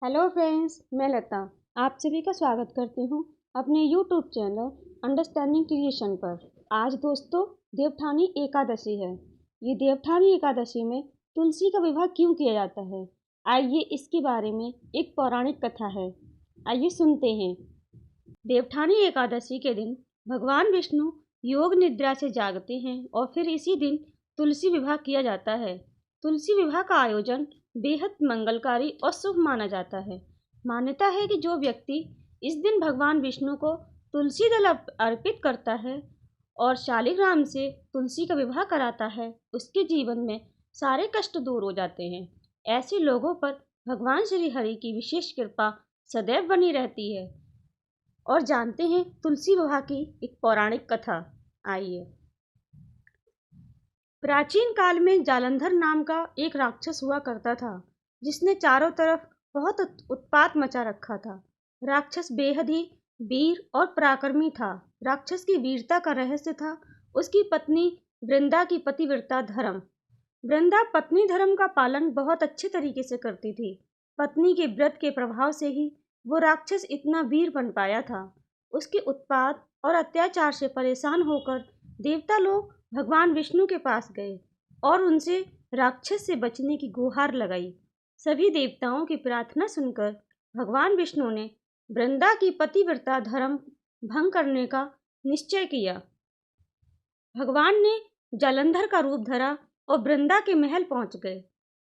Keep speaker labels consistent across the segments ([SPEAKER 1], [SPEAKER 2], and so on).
[SPEAKER 1] Hello friends, मैं लता आप सभी का स्वागत करती हूँ अपने यूट्यूब चैनल अंडरस्टैंडिंग क्रिएशन पर। आज दोस्तों देवठानी एकादशी है। ये देवठानी एकादशी में तुलसी का विवाह क्यों किया जाता है, आइए इसके बारे में एक पौराणिक कथा है, आइए सुनते हैं। देवठानी एकादशी के दिन भगवान विष्णु योग निद्रा से जागते हैं और फिर इसी दिन तुलसी विवाह किया जाता है। तुलसी विवाह का आयोजन बेहद मंगलकारी और शुभ माना जाता है। मान्यता है कि जो व्यक्ति इस दिन भगवान विष्णु को तुलसी दल अर्पित करता है और शालिग्राम से तुलसी का विवाह कराता है, उसके जीवन में सारे कष्ट दूर हो जाते हैं। ऐसे लोगों पर भगवान श्री हरि की विशेष कृपा सदैव बनी रहती है। और जानते हैं तुलसी विवाह की एक पौराणिक कथा, आइए। प्राचीन काल में जालंधर नाम का एक राक्षस हुआ करता था, जिसने चारों तरफ बहुत उत्पात मचा रखा था। राक्षस बेहद ही वीर और पराक्रमी था। राक्षस की वीरता का रहस्य था उसकी पत्नी वृंदा की पतिव्रता धर्म। वृंदा पत्नी धर्म का पालन बहुत अच्छे तरीके से करती थी। पत्नी के व्रत के प्रभाव से ही वो राक्षस इतना वीर बन पाया था। उसके उत्पात और अत्याचार से परेशान होकर देवता लोग भगवान विष्णु के पास गए और उनसे राक्षस से बचने की गुहार लगाई। सभी देवताओं की प्रार्थना सुनकर भगवान विष्णु ने वृंदा की पतिव्रता धर्म भंग करने का निश्चय किया। भगवान ने जालंधर का रूप धरा और वृंदा के महल पहुंच गए।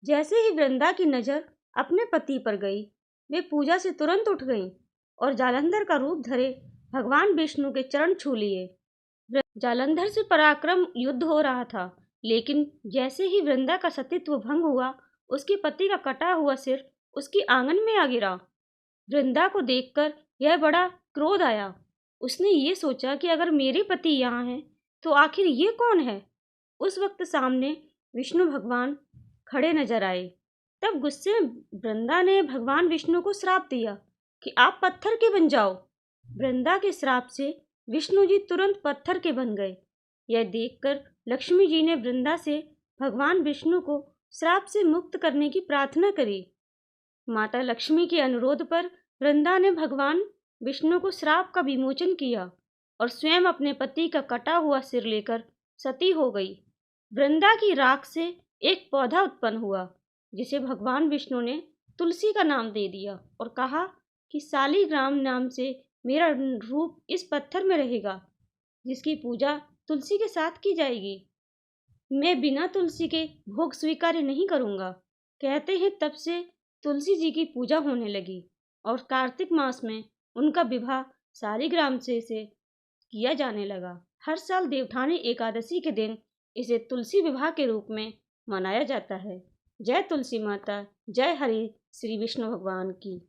[SPEAKER 1] जैसे ही वृंदा की नजर अपने पति पर गई, वे पूजा से तुरंत उठ गईं और जालंधर का रूप धरे भगवान विष्णु के चरण छू लिए। जालंधर से पराक्रम युद्ध हो रहा था, लेकिन जैसे ही वृंदा का सतीत्व भंग हुआ, उसके पति का कटा हुआ सिर उसके आंगन में आ गिरा। वृंदा को देखकर यह बड़ा क्रोध आया। उसने ये सोचा कि अगर मेरे पति यहाँ हैं तो आखिर ये कौन है। उस वक्त सामने विष्णु भगवान खड़े नजर आए। तब गुस्से में वृंदा ने भगवान विष्णु को श्राप दिया कि आप पत्थर के बन जाओ। वृंदा के श्राप से विष्णु जी तुरंत पत्थर के बन गए। यह देखकर लक्ष्मी जी ने वृंदा से भगवान विष्णु को श्राप से मुक्त करने की प्रार्थना करी। माता लक्ष्मी के अनुरोध पर वृंदा ने भगवान विष्णु को श्राप का विमोचन किया और स्वयं अपने पति का कटा हुआ सिर लेकर सती हो गई। वृंदा की राख से एक पौधा उत्पन्न हुआ, जिसे भगवान विष्णु ने तुलसी का नाम दे दिया और कहा कि शालिग्राम नाम से मेरा रूप इस पत्थर में रहेगा, जिसकी पूजा तुलसी के साथ की जाएगी। मैं बिना तुलसी के भोग स्वीकार नहीं करूँगा। कहते हैं तब से तुलसी जी की पूजा होने लगी और कार्तिक मास में उनका विवाह शालिग्राम से किया जाने लगा। हर साल देवठानी एकादशी के दिन इसे तुलसी विवाह के रूप में मनाया जाता है। जय तुलसी माता, जय हरि श्री विष्णु भगवान की।